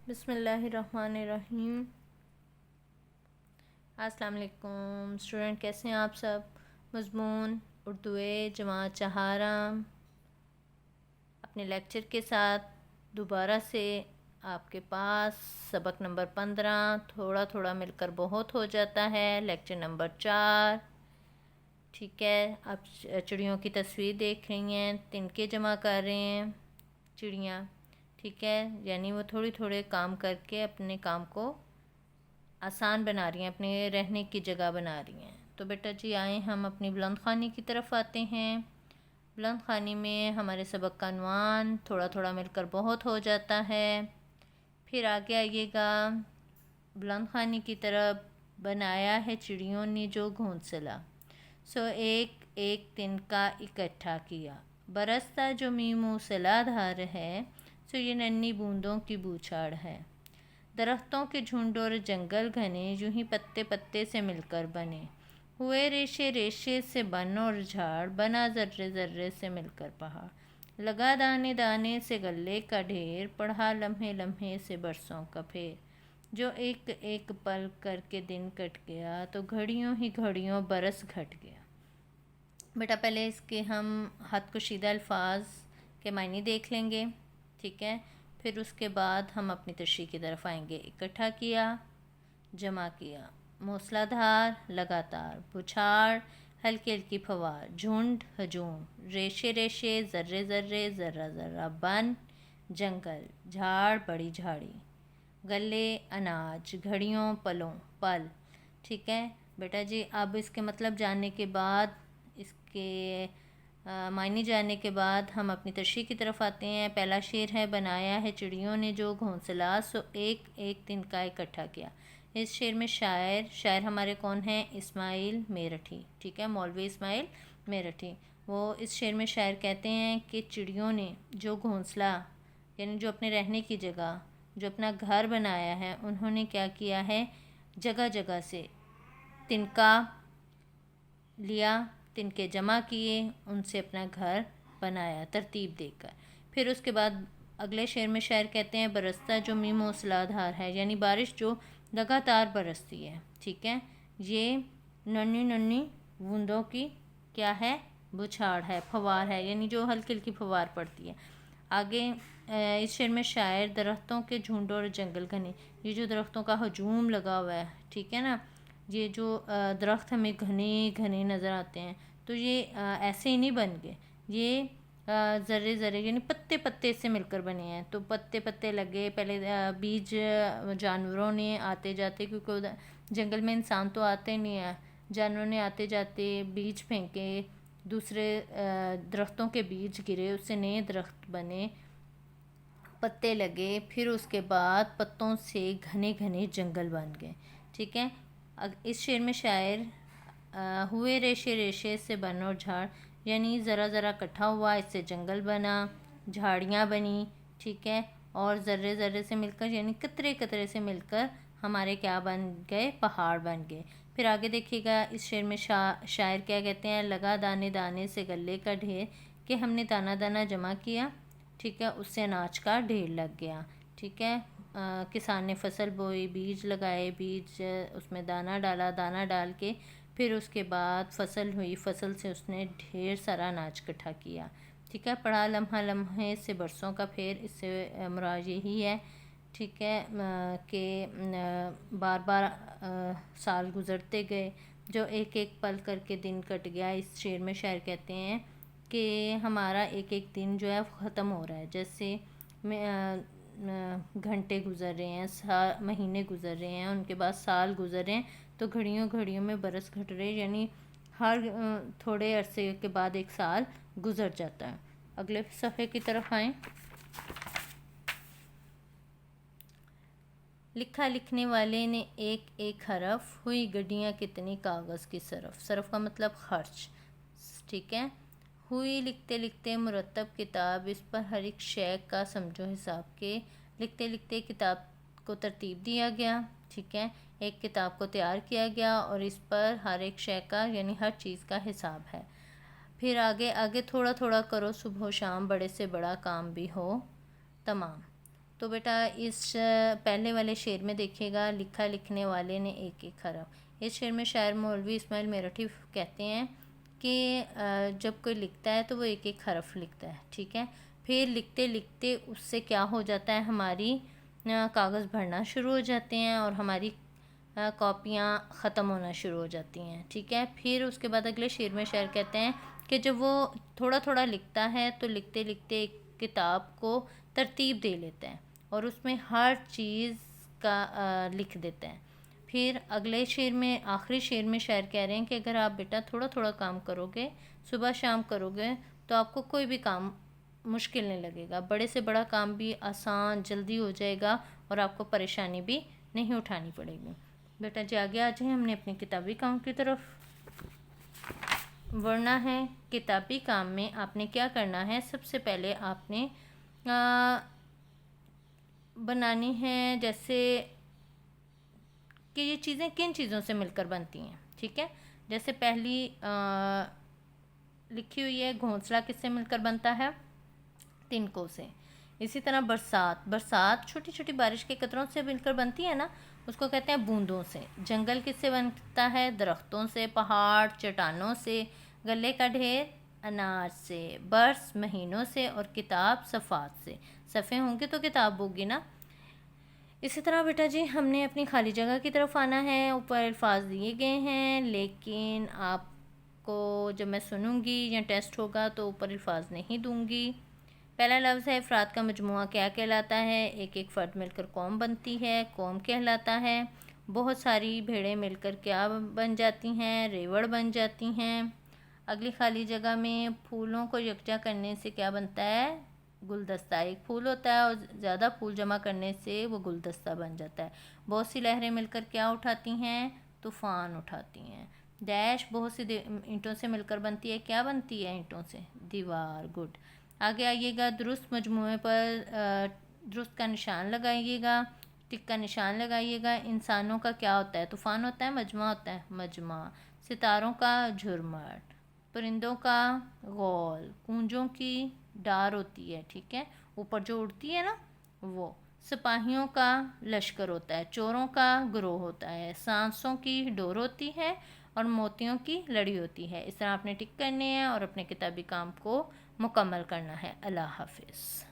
बिस्मिल्लाहिर्रहमानिर्रहीम। अस्सलाम वालेकुम स्टूडेंट, कैसे हैं आप सब। मज़मून उर्दू जमात चहारम अपने लेक्चर के साथ दोबारा से आपके पास। सबक नंबर 15 थोड़ा थोड़ा मिलकर बहुत हो जाता है, लेक्चर नंबर 4। ठीक है, आप चिड़ियों की तस्वीर देख रही हैं, तिनके जमा कर रहे हैं चिड़ियाँ। ठीक है, यानी वो थोड़ी थोड़े काम करके अपने काम को आसान बना रही हैं, अपने रहने की जगह बना रही हैं। तो बेटा जी आए हम अपनी बुलंद खानी की तरफ आते हैं। बुलंद खानी में हमारे सबक का unवान थोड़ा थोड़ा मिलकर बहुत हो जाता है। फिर आगे आइएगा, बुलंद खानी की तरफ बनाया है चिड़ियों ने जो घोंसला। सो एक एक तिनका इकट्ठा किया, बरसता जो मी मूसलाधार है। सो ये नन्ही बूंदों की बूछाड़ है। दरख्तों के झुंड और जंगल घने यूं ही पत्ते पत्ते से मिलकर बने हुए। रेशे रेशे से बन और झाड़ बना, जर्रे जर्रे से मिलकर पहाड़ लगा। दाने दाने से गले का ढेर पढ़ा, लम्हे लम्हे से बरसों का फेर। जो एक एक पल करके दिन कट गया, तो घड़ियों ही घड़ियों बरस घट गया। बेटा पहले इसके हम हद कुशीदा अल्फाज के मायने देख लेंगे। ठीक है, फिर उसके बाद हम अपनी तशरीह की तरफ आएंगे। इकट्ठा किया, जमा किया, मूसलाधार लगातार, बुछाड़ हल्की हल्की फवार, झुंड हजूम, रेशे रेशे ज़र्रे ज़र्रे ज़र्रा ज़र्रा बन, जंगल झाड़ बड़ी झाड़ी, गले अनाज, घड़ियों पलों पल। ठीक है बेटा जी, अब इसके मतलब जानने के बाद, इसके मायने जानने के बाद हम अपनी तशरीह की तरफ आते हैं। पहला शेर है, बनाया है चिड़ियों ने जो घोंसला, सो एक एक तिनका इकट्ठा किया। इस शेर में शायर हमारे कौन हैं? इस्माइल मेरठी। ठीक है, मौलवी इस्माइल मेरठी। वो इस शेर में शायर कहते हैं कि चिड़ियों ने जो घोंसला, यानी जो अपने रहने की जगह, जो अपना घर बनाया है, उन्होंने क्या किया है? जगह जगह से तिनका लिया, तिनके जमा किए, उनसे अपना घर बनाया तरतीब देकर। फिर उसके बाद अगले शेर में शायर कहते हैं, बरसता जो मी मूसलाधार है, यानी बारिश जो लगातार बरसती है। ठीक है, ये नन्ही नन्ही बूंदों की क्या है? बुछाड़ है, फवार है, यानी जो हल्की हल्की फवार पड़ती है। आगे इस शेर में शायर दरख्तों के झुंड और जंगल घने, ये जो दरख्तों का हजूम लगा हुआ है, ठीक है ना, ये जो दरख्त हमें घने घने नज़र आते हैं, तो ये ऐसे ही नहीं बन गए, ये ज़र्रे ज़र्रे यानी पत्ते पत्ते से मिलकर बने हैं। तो पत्ते पत्ते लगे, पहले बीज जानवरों ने आते जाते, क्योंकि जंगल में इंसान तो आते नहीं है, जानवरों ने आते जाते बीज फेंके, दूसरे दरख्तों के बीज गिरे, उससे नए दरख्त बने, पत्ते लगे, फिर उसके बाद पत्तों से घने घने जंगल बन गए। ठीक है, इस शेर में शायर हुए रेशे रेशे से बन और झाड़, यानी ज़रा ज़रा इकट्ठा हुआ, इससे जंगल बना, झाड़ियाँ बनी। ठीक है, और ज़र्रे ज़र्रे से मिलकर, यानी कतरे कतरे से मिलकर हमारे क्या बन गए? पहाड़ बन गए। फिर आगे देखिएगा, इस शेर में शायर क्या कहते हैं? लगा दाने दाने से गले का ढेर, कि हमने दाना दाना जमा किया, ठीक है, उससे अनाज का ढेर लग गया। ठीक है, किसान ने फसल बोई, बीज लगाए, बीज उसमें दाना डाला, दाना डाल के फिर उसके बाद फसल हुई, फसल से उसने ढेर सारा अनाज इकट्ठा किया। ठीक है, पढ़ा लम्हा लम्हे से बरसों का फेर, इससे मुराद यही है, ठीक है, कि बार बार साल गुज़रते गए, जो एक एक पल करके दिन कट गया। इस शेर में शायर कहते हैं कि हमारा एक एक दिन जो है ख़त्म हो रहा है, जैसे घंटे गुज़र रहे हैं, महीने गुज़र रहे हैं, उनके बाद साल गुज़र रहे हैं, तो घड़ियों घड़ियों में बरस घट रहे, यानी हर थोड़े अरसे के बाद एक साल गुज़र जाता है। अगले सफ़े की तरफ आएँ। लिखा लिखने वाले ने एक एक हरफ, हुई गड्डियाँ कितनी कागज़ की सरफ। सरफ का मतलब खर्च। ठीक है, हुई लिखते लिखते मुरतब किताब, इस पर हर एक शय का समझो हिसाब के। लिखते लिखते किताब को तरतीब दिया गया। ठीक है, एक किताब को तैयार किया गया और इस पर हर एक शय का, यानी हर चीज़ का हिसाब है। फिर आगे आगे थोड़ा थोड़ा करो सुबह शाम, बड़े से बड़ा काम भी हो तमाम। तो बेटा इस पहले वाले शेर में देखिएगा, लिखा लिखने वाले ने एक एक हरफ। इस शेर में शायर मौलवी इस्माइल मेरठी कहते हैं कि जब कोई लिखता है तो वो एक एक हरफ लिखता है, ठीक है। फिर लिखते लिखते उससे क्या हो जाता है, हमारी कागज़ भरना शुरू हो जाते हैं और हमारी कॉपियाँ ख़त्म होना शुरू हो जाती हैं, ठीक है। फिर उसके बाद अगले शेर में शायर कहते हैं कि जब वो थोड़ा थोड़ा लिखता है तो लिखते लिखते एक किताब को तरतीब दे लेता है और उसमें हर चीज़ का लिख देता है। फिर अगले शेर में, आखिरी शेर में शायर कह रहे हैं कि अगर आप बेटा थोड़ा थोड़ा काम करोगे, सुबह शाम करोगे, तो आपको कोई भी काम मुश्किल नहीं लगेगा, बड़े से बड़ा काम भी आसान जल्दी हो जाएगा और आपको परेशानी भी नहीं उठानी पड़ेगी। बेटा जी आगे आ जाए, हमने अपने किताबी काम की तरफ बढ़ना है। किताबी काम में आपने क्या करना है, सबसे पहले आपने बनानी है जैसे कि ये चीज़ें किन चीज़ों से मिलकर बनती हैं, ठीक है। जैसे पहली लिखी हुई है, घोंसला किससे मिलकर बनता है, तिनकों से। इसी तरह बरसात छोटी छोटी बारिश के कतरों से मिलकर बनती है ना, उसको कहते हैं बूंदों से। जंगल किससे बनता है, दरख्तों से, पहाड़ चट्टानों से, गले का ढेर अनाज से, बरस महीनों से और किताब सफ़ात से। सफ़े होंगे तो किताब होगी ना। इसी तरह बेटा जी हमने अपनी खाली जगह की तरफ आना है। ऊपर अल्फाज दिए गए हैं, लेकिन आपको जब मैं सुनूंगी या टेस्ट होगा तो ऊपर अल्फाज नहीं दूंगी। पहला लफ्ज़ है अफराद का मजमुआ क्या कहलाता है, एक एक फ़र्द मिलकर कौम बनती है, कौम कहलाता है। बहुत सारी भेड़ें मिलकर क्या बन जाती हैं, रेवड़ बन जाती हैं। अगली खाली जगह में फूलों को यकजा करने से क्या बनता है, गुलदस्ता। एक फूल होता है और ज़्यादा फूल जमा करने से वो गुलदस्ता बन जाता है। बहुत सी लहरें मिलकर क्या उठाती हैं, तूफ़ान उठाती हैं। डैश बहुत सी ईंटों से मिलकर बनती है, क्या बनती है ईंटों से, दीवार। गुड। आगे आइएगा, दुरुस्त मजमुए पर दुरुस्त का निशान लगाइएगा, टिक का निशान लगाइएगा। इंसानों का क्या होता है, तूफ़ान होता है, मजमा होता है, मजमा। सितारों का झुरमट, परिंदों का गौल, कूंजों की डार होती है, ठीक है, ऊपर जो उड़ती है ना वो। सिपाहियों का लश्कर होता है, चोरों का गिरोह होता है, सांसों की डोर होती है और मोतियों की लड़ी होती है। इस तरह आपने टिक करने हैं और अपने किताबी काम को मुकम्मल करना है। अल्लाह हाफिज़।